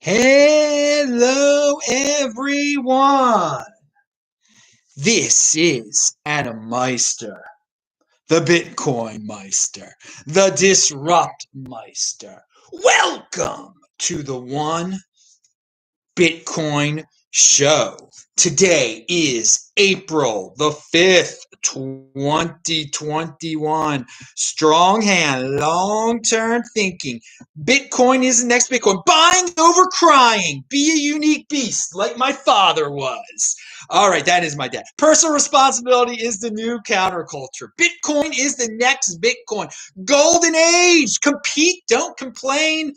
Hello, everyone. This is Adam Meister, the BitcoinMeister, the Disrupt Meister. Welcome to the One Bitcoin Show. Today is April the 5th, 2021. Strong hand, long-term thinking. Bitcoin is the next Bitcoin. Buying over crying. Be a unique beast like my father was. All right, that is my dad. Personal responsibility is the new counterculture. Bitcoin is the next Bitcoin. Golden age. Compete, don't complain.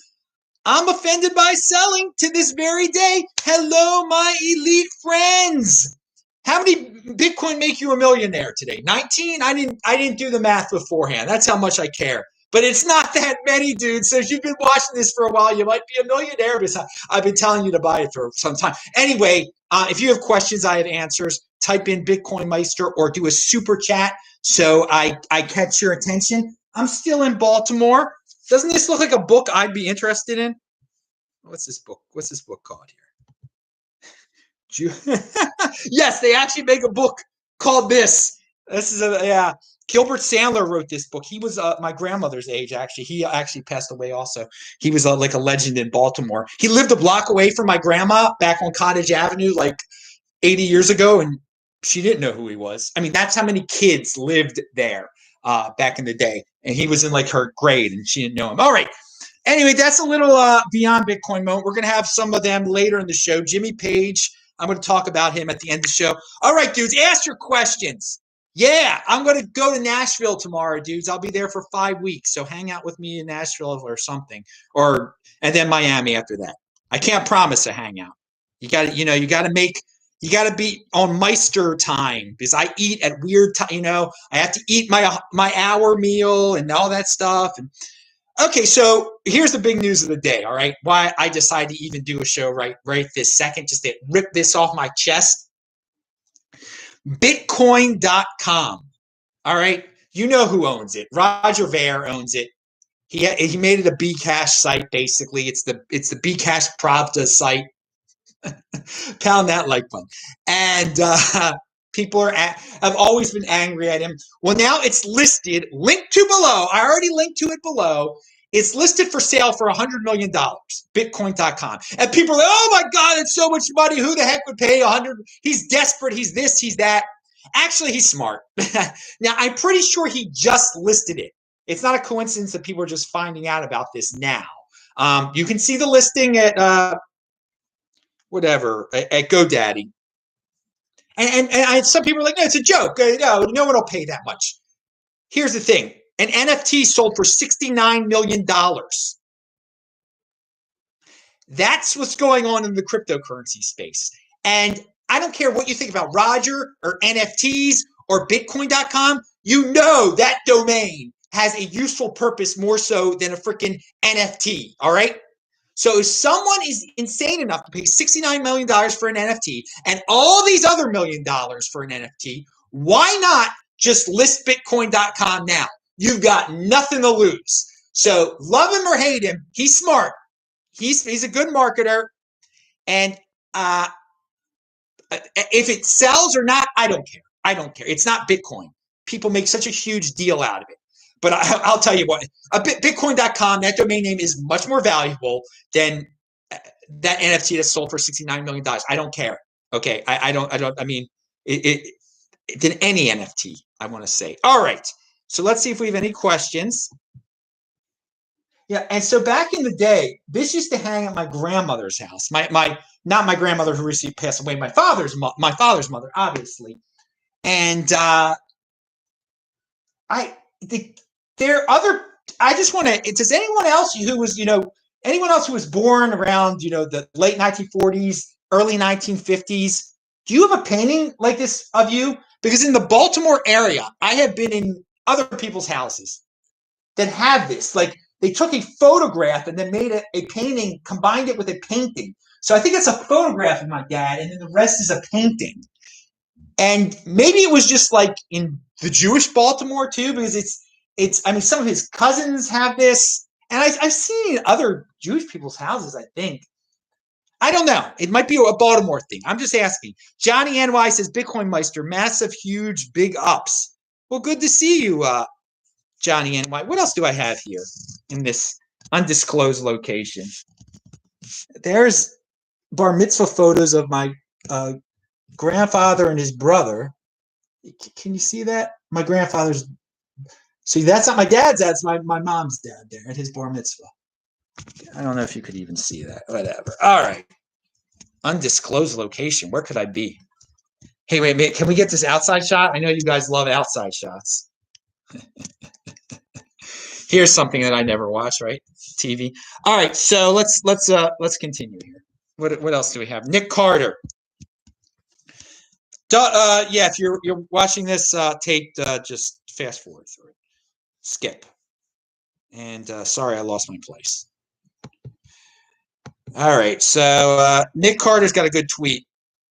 I'm offended by selling to this very day. Hello, my elite friends. How many Bitcoin make you a millionaire today? 19? I didn't do the math beforehand. That's how much I care. But it's not that many, dude. So if you've been watching this for a while, you might be a millionaire because I've been telling you to buy it for some time. Anyway, if you have questions, I have answers. Type in BitcoinMeister or do a super chat so I catch your attention. I'm still in Baltimore. Doesn't this look like a book I'd be interested in? What's this book? What's this book called here? Yes, they actually make a book called this. This is Gilbert Sandler wrote this book. He was my grandmother's age, actually. He actually passed away also. He was like a legend in Baltimore. He lived a block away from my grandma back on Cottage Avenue like 80 years ago, and she didn't know who he was. I mean, that's how many kids lived there back in the day. And he was in like her grade, and she didn't know him. All right. Anyway, that's a little beyond Bitcoin moment. We're going to have some of them later in the show. Jimmy Page, I'm going to talk about him at the end of the show. All right, dudes, ask your questions. Yeah, I'm going to go to Nashville tomorrow, dudes. I'll be there for 5 weeks. So hang out with me in Nashville or something. And then Miami after that. I can't promise a hangout. You got to, you got to be on Meister time because I eat at weird time. I have to eat my hour meal and all that stuff. And okay, so here's the big news of the day, all right? Why I decided to even do a show right this second, just to rip this off my chest. Bitcoin.com, all right? You know who owns it. Roger Ver owns it. He made it a Bcash site, basically. It's the Bcash Pravda site. Pound that like button. And people have always been angry at him. Well, now it's listed, linked to below. I already linked to it below. It's listed for sale for $100 million, Bitcoin.com. And people are like, oh my God, it's so much money. Who the heck would pay 100? He's desperate. He's this, he's that. Actually, he's smart. Now, I'm pretty sure he just listed it. It's not a coincidence that people are just finding out about this now. You can see the listing at at GoDaddy. And some people are like, no, it's a joke. No one will pay that much. Here's the thing. An NFT sold for $69 million. That's what's going on in the cryptocurrency space. And I don't care what you think about Roger or NFTs or Bitcoin.com. You know that domain has a useful purpose more so than a freaking NFT. All right. So if someone is insane enough to pay $69 million for an NFT and all these other $1 million for an NFT, why not just list Bitcoin.com now? You've got nothing to lose. So love him or hate him, he's smart. He's a good marketer. And if it sells or not, I don't care. I don't care. It's not Bitcoin. People make such a huge deal out of it. But I'll tell you what, Bitcoin.com, that domain name is much more valuable than that NFT that's sold for $69 million. I don't care. Okay. I mean, than any NFT, I want to say. All right. So let's see if we have any questions. Yeah. And so back in the day, this used to hang at my grandmother's house. Not my grandmother who recently passed away, my father's mother, obviously. And I just want to, does anyone else who was born around, the late 1940s, early 1950s, do you have a painting like this of you? Because in the Baltimore area, I have been in other people's houses that have this. Like they took a photograph and then made a painting, combined it with a painting. So I think it's a photograph of my dad, and then the rest is a painting. And maybe it was just like in the Jewish Baltimore too, because I mean, some of his cousins have this, and I've seen other Jewish people's houses, I think. I don't know. It might be a Baltimore thing. I'm just asking. Johnny NY says, BitcoinMeister, massive, huge, big ups. Well, good to see you, Johnny NY. What else do I have here in this undisclosed location? There's bar mitzvah photos of my grandfather and his brother. Can you see that? My grandfather's. See, that's not my dad's dad. It's my mom's dad there at his bar mitzvah. I don't know if you could even see that. Whatever. All right. Undisclosed location. Where could I be? Hey, wait. Can we get this outside shot? I know you guys love outside shots. Here's something that I never watch, right? TV. All right. So let's continue here. What else do we have? Nick Carter. Yeah, if you're watching this tape, just fast forward through it. Skip. And sorry, I lost my place. All right, so Nick Carter's got a good tweet,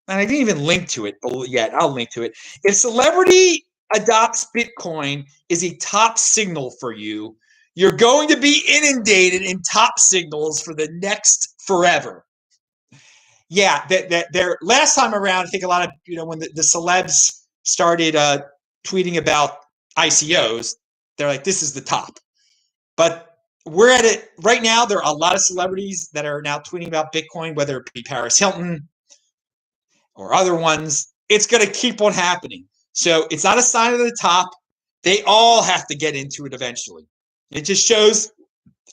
and I didn't even link to it yet. I'll link to it. If celebrity adopts Bitcoin is a top signal for you, you're going to be inundated in top signals for the next forever. Yeah, their last time around, I think a lot of, when the celebs started tweeting about ICOs, they're like, this is the top. But we're at it right now. There are a lot of celebrities that are now tweeting about Bitcoin, whether it be Paris Hilton or other ones. It's going to keep on happening. So it's not a sign of the top. They all have to get into it eventually. It just shows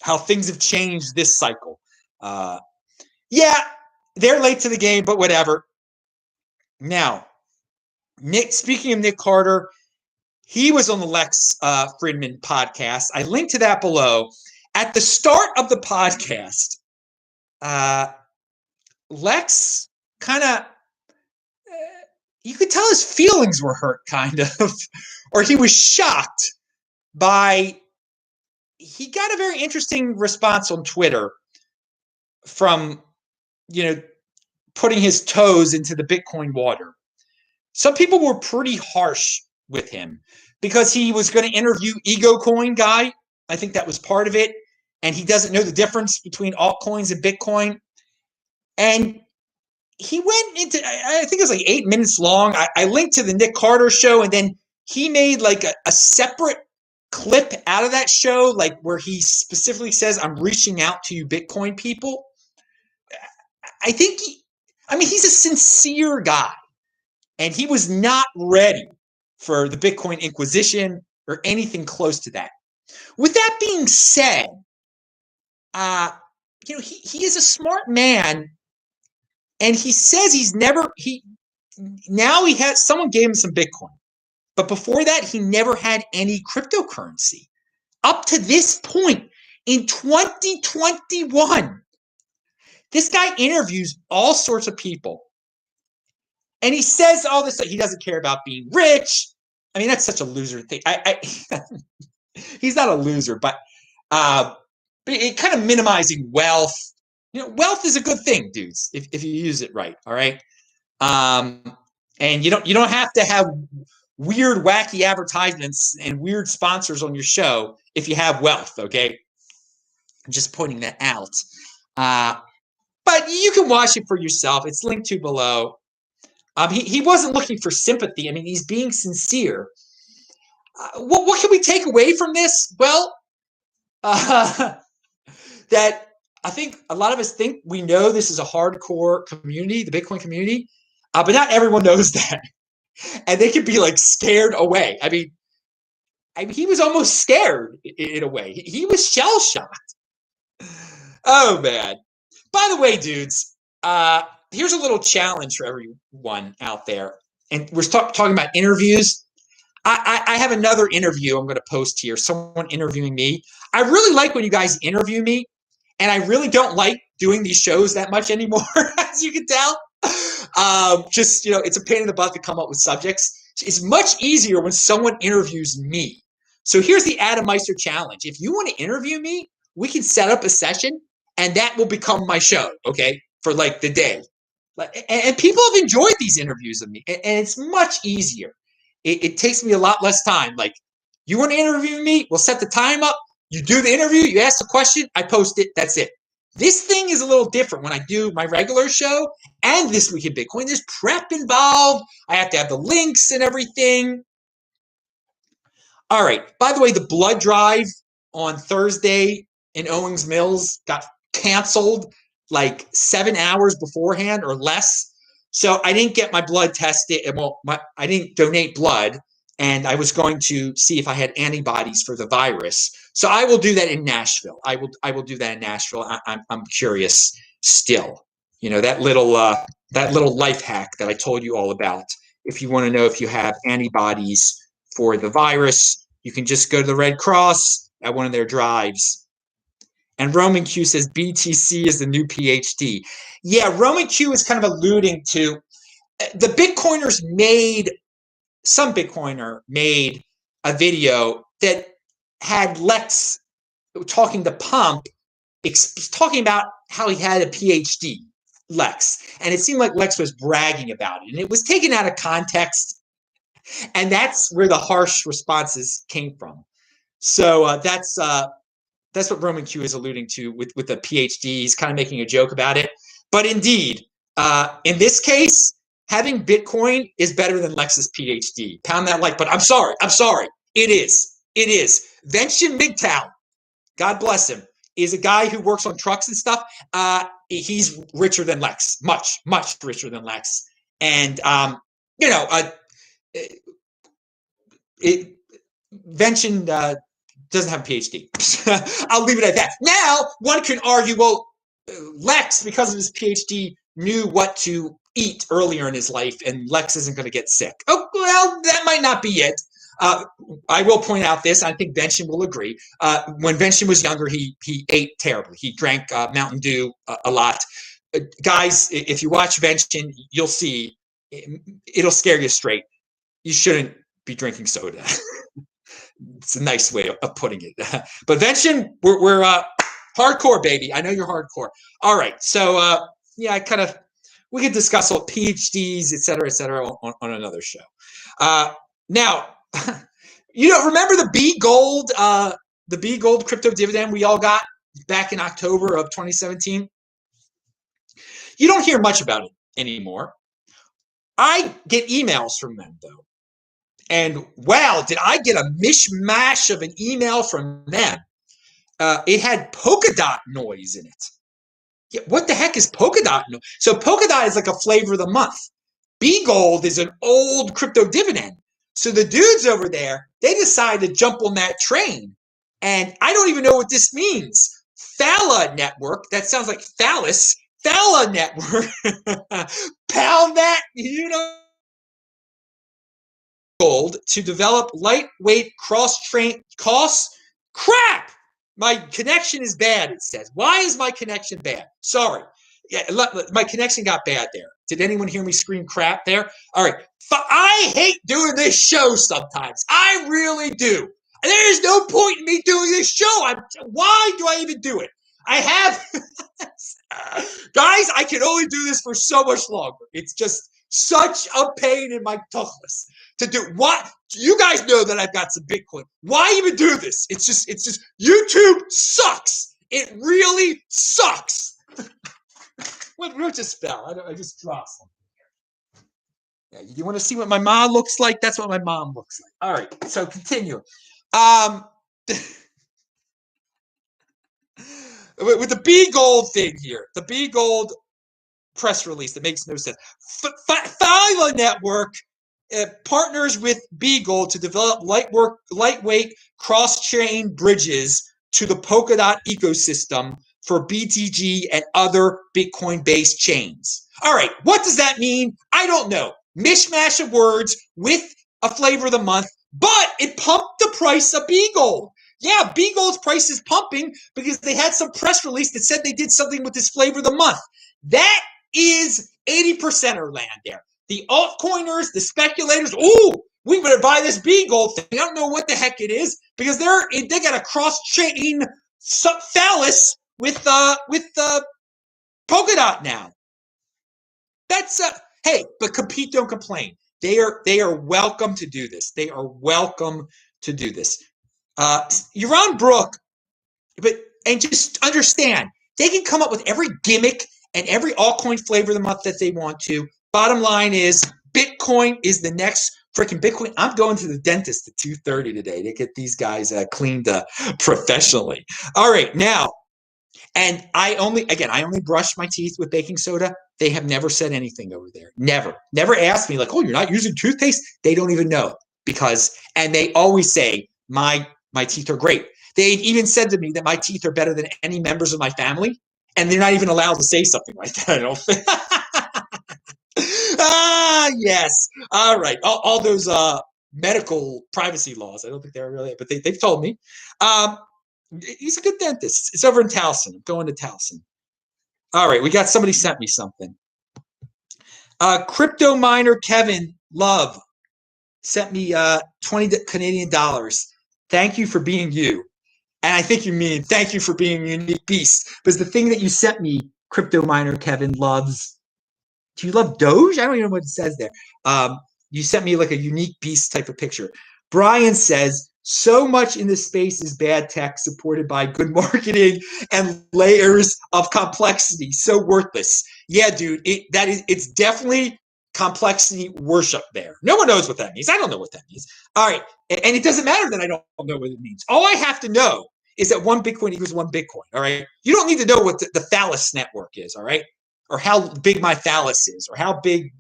how things have changed this cycle. Yeah, they're late to the game, but whatever. Now, speaking of Nick Carter, he was on the Lex Fridman podcast. I linked to that below. At the start of the podcast, Lex kind of, you could tell his feelings were hurt, kind of, or he was shocked by, he got a very interesting response on Twitter from, putting his toes into the Bitcoin water. Some people were pretty harsh with him because he was going to interview Ego Coin guy. I think that was part of it. And he doesn't know the difference between altcoins and Bitcoin. And he went into, I think it was like 8 minutes long. I linked to the Nick Carter show, and then he made like a separate clip out of that show, like where he specifically says, I'm reaching out to you Bitcoin people. I think he's a sincere guy, and he was not ready for the Bitcoin Inquisition or anything close to that. With that being said, he is a smart man, and he says someone gave him some Bitcoin, but before that, he never had any cryptocurrency. Up to this point in 2021, this guy interviews all sorts of people, and he says all this stuff. He doesn't care about being rich. I mean, that's such a loser thing. He's not a loser, but it kind of minimizing wealth. Wealth is a good thing, dudes, if you use it right. All right, and you don't have to have weird, wacky advertisements and weird sponsors on your show if you have wealth. Okay, I'm just pointing that out. But you can watch it for yourself. It's linked to below. He wasn't looking for sympathy. I mean, he's being sincere. What can we take away from this? Well, that I think a lot of us think we know this is a hardcore community, the Bitcoin community, but not everyone knows that. And they can be like scared away. I mean, he was almost scared in a way. He was shell-shocked. Oh, man. By the way, dudes, here's a little challenge for everyone out there. And we're talking about interviews. I have another interview I'm going to post here, someone interviewing me. I really like when you guys interview me, and I really don't like doing these shows that much anymore, as you can tell. It's a pain in the butt to come up with subjects. It's much easier when someone interviews me. So here's the Adam Meister challenge. If you want to interview me, we can set up a session, and that will become my show, okay, for like the day. And people have enjoyed these interviews of me, and it's much easier. It takes me a lot less time. Like, you want to interview me? We'll set the time up. You do the interview. You ask the question. I post it. That's it. This thing is a little different when I do my regular show and This Week in Bitcoin. There's prep involved. I have to have the links and everything. All right. By the way, the blood drive on Thursday in Owings Mills got canceled like 7 hours beforehand or less. So I didn't get my blood tested. Well, I didn't donate blood, and I was going to see if I had antibodies for the virus. So I will do that in Nashville. I will do that in Nashville. I'm curious still. You know, that little life hack that I told you all about. If you want to know if you have antibodies for the virus, you can just go to the Red Cross at one of their drives. And Roman Q says BTC is the new PhD. Yeah, Roman Q is kind of alluding to the Bitcoiners some Bitcoiner made a video that had Lex talking to Pump, talking about how he had a PhD, Lex. And it seemed like Lex was bragging about it. And it was taken out of context. And that's where the harsh responses came from. So that's what Roman Q is alluding to with the PhD. He's kind of making a joke about it. But indeed, in this case, having Bitcoin is better than Lex's PhD. Pound that like button. I'm sorry. It is. Vention Midtown, God bless him, is a guy who works on trucks and stuff. He's richer than Lex. Much, much richer than Lex. And, Vention doesn't have a PhD. I'll leave it at that. Now, one can argue, well, Lex, because of his PhD, knew what to eat earlier in his life, and Lex isn't going to get sick. Oh, well, that might not be it. I will point out this. I think Vention will agree. When Vention was younger, he ate terribly. He drank Mountain Dew a lot. Guys, if you watch Vention, you'll see it'll scare you straight. You shouldn't be drinking soda. It's a nice way of putting it. But Vention, we're hardcore, baby. I know you're hardcore. All right. So, we could discuss all PhDs, et cetera, on another show. Now, remember the Bgold crypto dividend we all got back in October of 2017? You don't hear much about it anymore. I get emails from them, though. And wow, did I get a mishmash of an email from them. It had Polkadot noise in it. Yeah, what the heck is Polkadot noise? So Polkadot is like a flavor of the month. Bgold is an old crypto dividend. So the dudes over there, they decided to jump on that train. And I don't even know what this means. Phala Network, that sounds like phallus. Phala Network, pound that, Gold to develop lightweight cross-train costs. Crap! My connection is bad, it says. Why is my connection bad? Sorry. Yeah, my connection got bad there. Did anyone hear me scream crap there? All right. I hate doing this show sometimes. I really do. There's no point in me doing this show. Why do I even do it? I have... Guys, I can only do this for so much longer. It's just such a pain in my tuchus to do. What? You guys know that I've got some Bitcoin. Why even do this? It's just YouTube sucks. It really sucks. What just fell? I just dropped something. Yeah, you want to see what my mom looks like? That's what my mom looks like. All right, so continue. With the Bgold thing here, the Bgold press release that makes no sense. Phala Network partners with Bgold to develop lightweight cross-chain bridges to the Polkadot ecosystem for BTG and other Bitcoin-based chains. All right, what does that mean? I don't know. Mishmash of words with a flavor of the month, but it pumped the price of Bgold. Yeah, Bgold's price is pumping because they had some press release that said they did something with this flavor of the month. That is 80%er land there. The altcoiners, the speculators, we better buy this Bgold thing. I don't know what the heck it is because they got a cross-chain phallus with Polkadot now. That's hey, but compete, don't complain. They are welcome to do this. They are welcome to do this. You're on Brook, and just understand They can come up with every gimmick and every altcoin flavor of the month that they want to. Bottom line is Bitcoin is the next freaking Bitcoin. I'm going to the dentist at 2:30 today to get these guys cleaned professionally. All right, now, and I only brush my teeth with baking soda. They have never said anything over there. Never asked me like, oh, you're not using toothpaste? They don't even know and they always say my teeth are great. They even said to me that my teeth are better than any members of my family, and they're not even allowed to say something like that, I don't think. Yes. All right. All those medical privacy laws. I don't think they're really, but they've told me. He's a good dentist. It's over in Towson. I'm going to Towson. All right. We got somebody sent me something. Crypto miner Kevin Love sent me 20 Canadian dollars. Thank you for being you. And I think you mean thank you for being a unique beast. Because the thing that you sent me, crypto miner Kevin loves. Do you love Doge? I don't even know what it says there. You sent me like a unique beast type of picture. Brian says, so much in this space is bad tech supported by good marketing and layers of complexity. So worthless. Yeah, dude, it's definitely complexity worship there. No one knows what that means. I don't know what that means. All right. And it doesn't matter that I don't know what it means. All I have to know is that one Bitcoin equals one Bitcoin. All right. You don't need to know what the phallus network is. All right. Or how big my phallus is, or how big.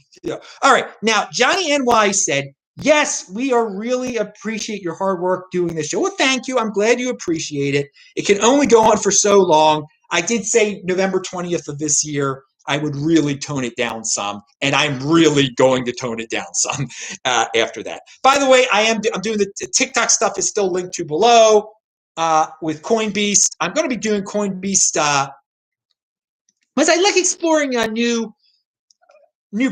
All right. Now, Johnny NY said, yes, we really appreciate your hard work doing this show. Well, thank you. I'm glad you appreciate it. It can only go on for so long. I did say November 20th of this year, I would really tone it down some, and I'm really going to tone it down some after that. By the way, I'm doing the TikTok stuff is still linked to below with CoinBeast. I'm going to be doing CoinBeast as I like exploring new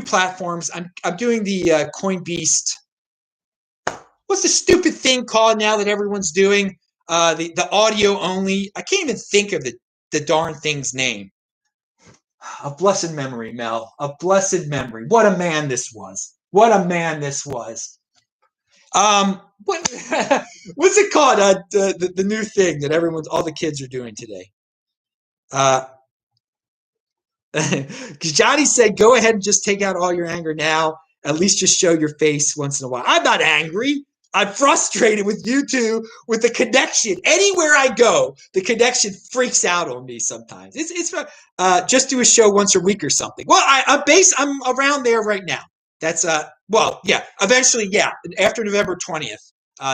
platforms. I'm doing the CoinBeast. What's the stupid thing called now that everyone's doing? The audio only. I can't even think of the darn thing's name. A blessed memory, Mel. A blessed memory. What a man this was. What a man this was. What's it called? The new thing that all the kids are doing today. Because Johnny said, go ahead and just take out all your anger now. At least just show your face once in a while. I'm not angry. I'm frustrated with YouTube, with the connection. Anywhere I go, the connection freaks out on me sometimes. It's just do a show once a week or something. Well, I'm around there right now. That's eventually, yeah. After November 20th,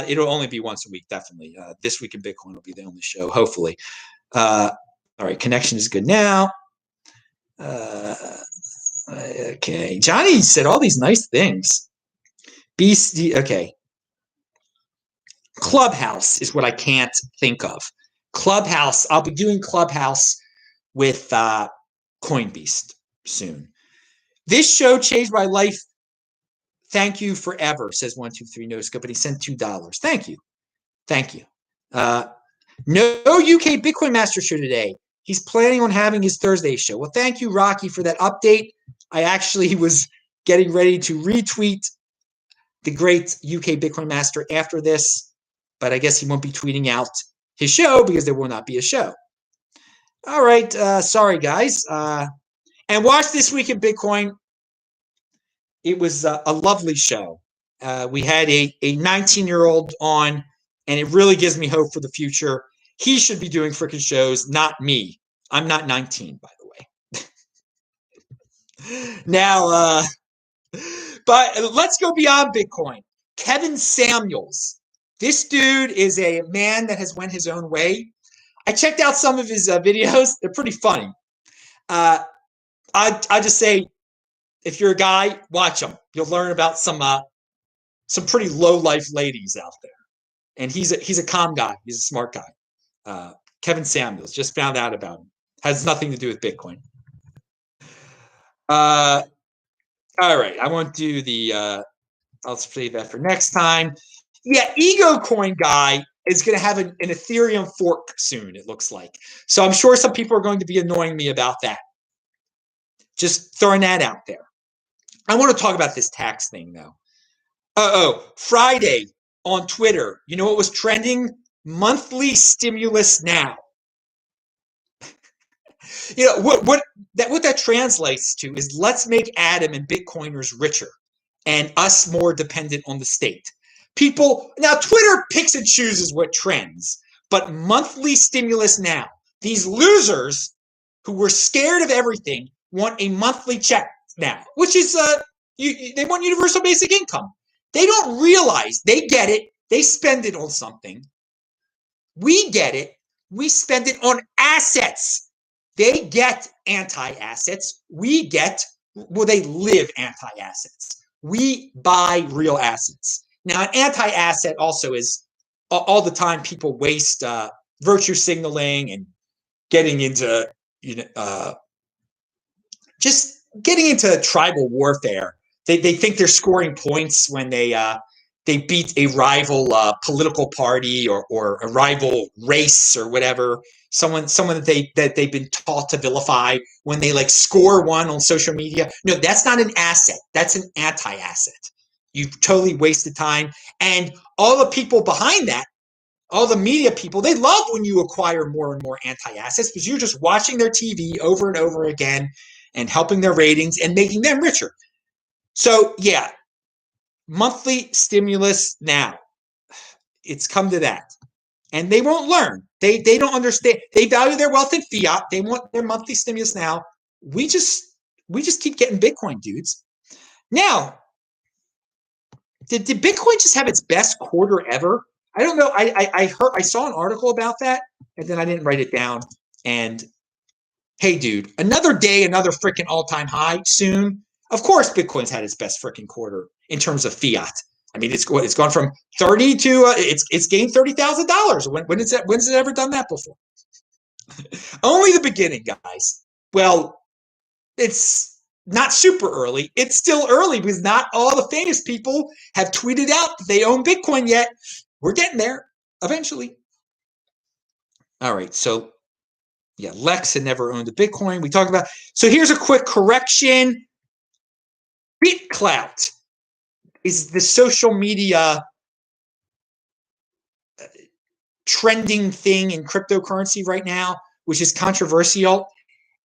it'll only be once a week, definitely. This Week in Bitcoin will be the only show, hopefully. All right, connection is good now. Okay, Johnny said all these nice things. Okay. Clubhouse is what I can't think of. Clubhouse. I'll be doing Clubhouse with CoinBeast soon. This show changed my life. Thank you forever, says 123 No Scope, but he sent $2. Thank you. No UK BitcoinMeister show today. He's planning on having his Thursday show. Well, thank you, Rocky, for that update. I actually was getting ready to retweet the great UK BitcoinMeister after this, but I guess he won't be tweeting out his show because there will not be a show. All right. Sorry, guys. And watch This Week in Bitcoin. It was a lovely show. We had a 19-year-old on, and it really gives me hope for the future. He should be doing freaking shows, not me. I'm not 19, by the way. Now, but let's go beyond Bitcoin. Kevin Samuels. This dude is a man that has went his own way. I checked out some of his videos. They're pretty funny. I just say, if you're a guy, watch them. You'll learn about some pretty low-life ladies out there. And he's a calm guy. He's a smart guy. Kevin Samuels, just found out about him. Has nothing to do with Bitcoin. All right, I won't do the. I'll save that for next time. Yeah, Ego Coin guy is going to have an Ethereum fork soon. It looks like. So I'm sure some people are going to be annoying me about that. Just throwing that out there. I want to talk about this tax thing though. Friday on Twitter. You know what was trending? Monthly stimulus now. What that translates to is let's make Adam and Bitcoiners richer and us more dependent on the state. People now, Twitter picks and chooses what trends, but monthly stimulus now. These losers who were scared of everything want a monthly check now, which is they want universal basic income. They don't realize they get it. They spend it on something. We get it. We spend it on assets. They get anti-assets. We get, well, they live anti-assets. We buy real assets. Now, an anti-asset also is all the time people waste virtue signaling and getting into, just getting into tribal warfare. They think they're scoring points when they beat a rival political party or a rival race or whatever. Someone that they've been taught to vilify when they like score one on social media. No, that's not an asset. That's an anti-asset. You've totally wasted time. And all the people behind that, all the media people, they love when you acquire more and more anti-assets because you're just watching their TV over and over again and helping their ratings and making them richer. So yeah, monthly stimulus now. It's come to that. And they won't learn. They don't understand. They value their wealth in fiat. They want their monthly stimulus now. We just keep getting Bitcoin, dudes. Now, did Bitcoin just have its best quarter ever? I don't know. I saw an article about that, and then I didn't write it down. And hey, dude, another day, another freaking all-time high soon. Of course, Bitcoin's had its best freaking quarter in terms of fiat. I mean, it's gone from 30 to it's gained $30,000. When's it ever done that before? Only the beginning, guys. Well, it's not super early. It's still early because not all the famous people have tweeted out that they own Bitcoin yet. We're getting there eventually. All right, so yeah, Lex had never owned a Bitcoin. We talked about. So here's a quick correction. Bitclout is the social media trending thing in cryptocurrency right now, which is controversial.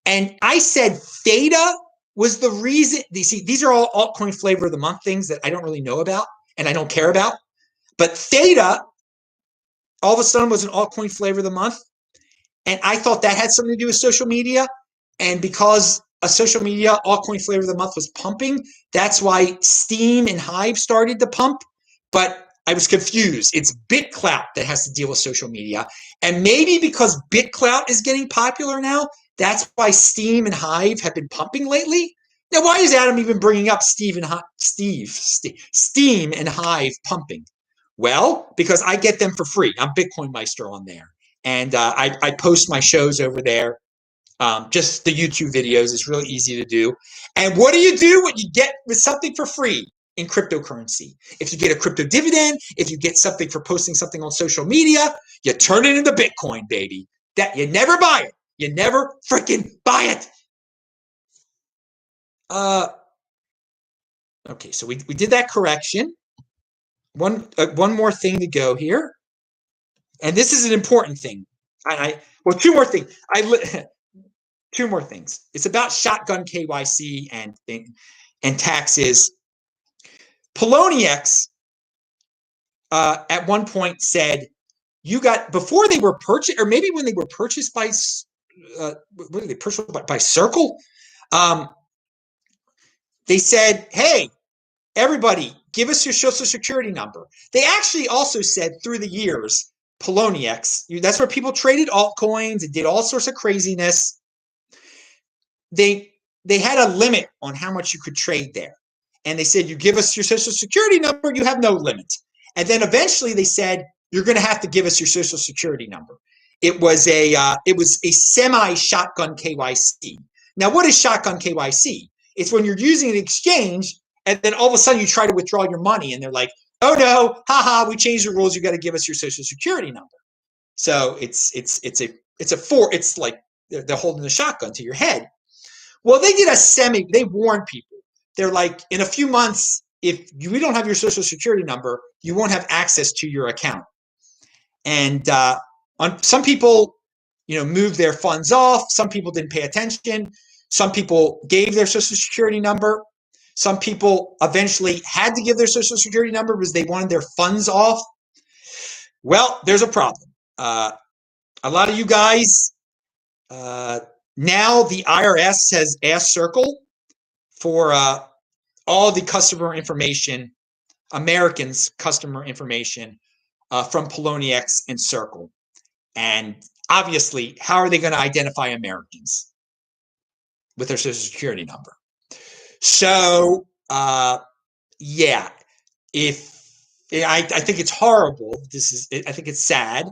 And I said Theta was the reason. See, these are all altcoin flavor of the month things that I don't really know about and I don't care about. But Theta, all of a sudden, was an altcoin flavor of the month. And I thought that had something to do with social media. And because a social media altcoin flavor of the month was pumping, that's why Steam and Hive started to pump. But I was confused. It's Bitclout that has to deal with social media. And maybe because Bitclout is getting popular now, that's why Steam and Hive have been pumping lately. Now, why is Adam even bringing up Steam and Hive pumping? Well, because I get them for free. I'm BitcoinMeister on there. And I post my shows over there. Just the YouTube videos is really easy to do. And what do you do when you get with something for free in cryptocurrency? If you get a crypto dividend, if you get something for posting something on social media, you turn it into Bitcoin, baby. That you never buy it. You never freaking buy it. Okay, so we did that correction. One more thing to go here. And this is an important thing. Well, two more things. Two more things. It's about shotgun KYC and taxes. Poloniex at one point said you got before they were purchased, or maybe when they were purchased by what did they purchase by Circle? They said, "Hey, everybody, give us your social security number." They actually also said through the years, Poloniex, that's where people traded altcoins and did all sorts of craziness. They had a limit on how much you could trade there. And they said, you give us your social security number, you have no limit. And then eventually they said, you're going to have to give us your social security number. It was a semi-shotgun KYC. Now, what is shotgun KYC? It's when you're using an exchange and then all of a sudden you try to withdraw your money and they're like, oh no, haha, we changed the rules. You got to give us your social security number. So it's like they're holding the shotgun to your head. Well, they did they warned people. They're like, in a few months, if we don't have your social security number, you won't have access to your account. And some people moved their funds off. Some people didn't pay attention. Some people gave their social security number. Some people eventually had to give their social security number because they wanted their funds off. Well, there's a problem. A lot of you guys, now the IRS has asked Circle for all the customer information, Americans' customer information from Poloniex and Circle. And obviously, how are they going to identify Americans? With their social security number. So, yeah, I think it's horrible. I think it's sad.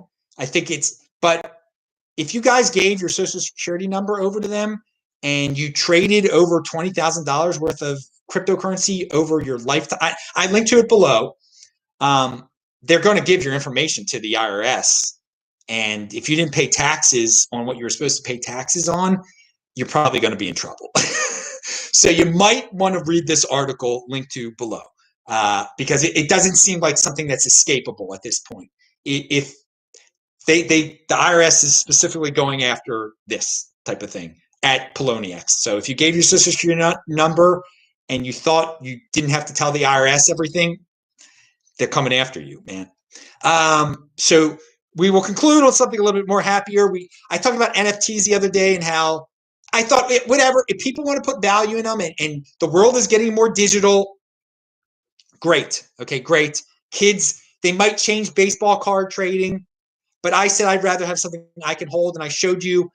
But if you guys gave your social security number over to them and you traded over $20,000 worth of cryptocurrency over your lifetime, I linked to it below. They're going to give your information to the IRS. And if you didn't pay taxes on what you were supposed to pay taxes on, you're probably going to be in trouble. So you might want to read this article linked to below because it doesn't seem like something that's escapable at this point. If the IRS is specifically going after this type of thing at Poloniex. So if you gave your social security number and you thought you didn't have to tell the IRS everything, they're coming after you, man. So we will conclude on something a little bit more happier. I talked about NFTs the other day and how I thought, whatever, if people want to put value in them and the world is getting more digital, great. Okay, great. Kids, they might change baseball card trading, but I said I'd rather have something I can hold. And I showed you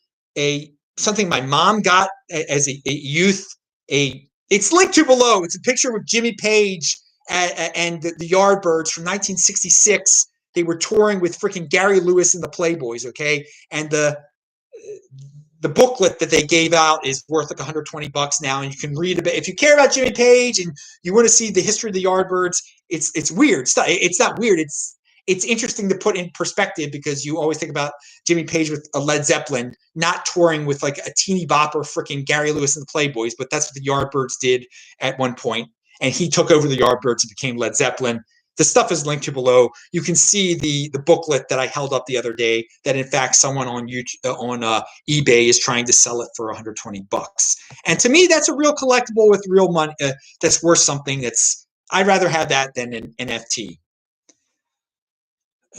something my mom got as a youth. It's linked to below. It's a picture with Jimmy Page and the Yardbirds from 1966. They were touring with freaking Gary Lewis and the Playboys, okay? And the booklet that they gave out is worth like $120 now, and you can read a bit. If you care about Jimmy Page and you want to see the history of the Yardbirds, it's weird stuff. It's not weird. It's interesting to put in perspective because you always think about Jimmy Page with a Led Zeppelin, not touring with like a teeny bopper freaking Gary Lewis and the Playboys, but that's what the Yardbirds did at one point. And he took over the Yardbirds and became Led Zeppelin. The stuff is linked to below. You can see the booklet that I held up the other day that in fact someone on YouTube, on eBay is trying to sell it for $120. And to me, that's a real collectible with real money that's worth something. I'd rather have that than an NFT.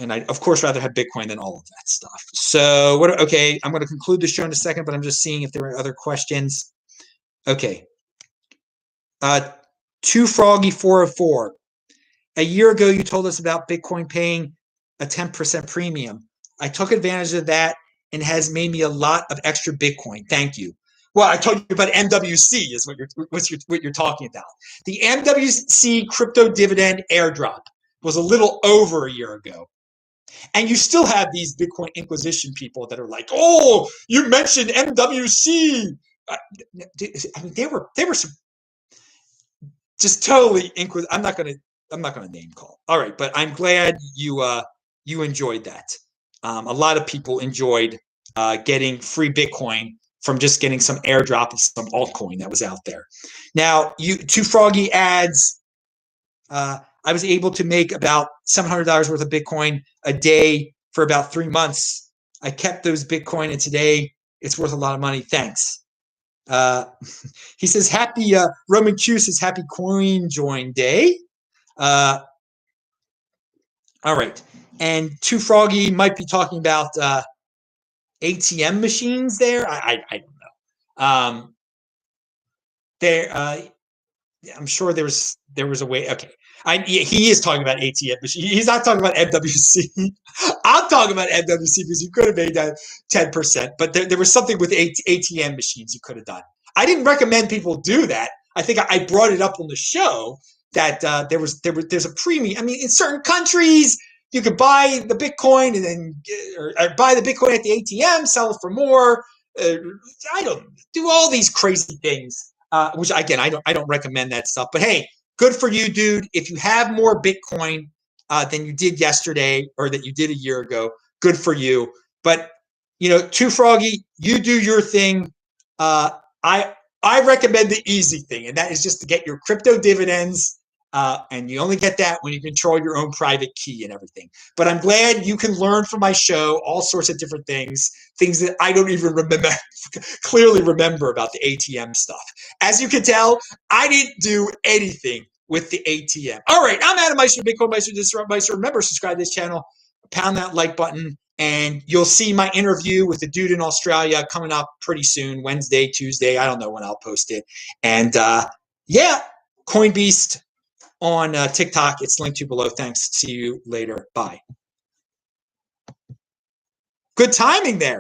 And I'd, of course, rather have Bitcoin than all of that stuff. So, okay, I'm going to conclude the show in a second, but I'm just seeing if there are other questions. Okay. Too Froggy 404. A year ago, you told us about Bitcoin paying a 10% premium. I took advantage of that and has made me a lot of extra Bitcoin. Thank you. Well, I told you about MWC is what you're talking about. The MWC crypto dividend airdrop was a little over a year ago. And you still have these Bitcoin Inquisition people that are like, oh, you mentioned MWC. I mean, they were some just totally I'm not gonna name call. All right, but I'm glad you enjoyed that. A lot of people enjoyed getting free Bitcoin from just getting some airdrop of some altcoin that was out there. Now, Two Froggy adds, I was able to make about $700 worth of Bitcoin a day for about 3 months. I kept those Bitcoin, and today it's worth a lot of money. Thanks. He says, happy, Roman Q says, happy coin join day. All right. And Two Froggy might be talking about ATM machines there. I don't know. I'm sure there was a way. Okay. He is talking about ATM machines. He's not talking about MWC. I'm talking about MWC because you could have made that 10%, but there was something with ATM machines you could have done. I didn't recommend people do that. I think I brought it up on the show that there's a premium. I mean, in certain countries, you could buy the Bitcoin and then or buy the Bitcoin at the ATM, sell it for more. I don't do all these crazy things, which again I don't recommend that stuff. But hey, good for you, dude. If you have more Bitcoin than you did yesterday or that you did a year ago, good for you. But Two Froggy, you do your thing. I recommend the easy thing, and that is just to get your crypto dividends And you only get that when you control your own private key and everything. But I'm glad you can learn from my show all sorts of different things that I don't even clearly remember about the ATM stuff. As you can tell, I didn't do anything with the ATM. All right, I'm Adam Meister, BitcoinMeister, Disrupt Meister. Remember, subscribe to this channel, pound that like button, and you'll see my interview with the dude in Australia coming up pretty soon, Wednesday, Tuesday. I don't know when I'll post it. And yeah, CoinBeast on TikTok. It's linked to below. Thanks. See you later. Bye. Good timing there.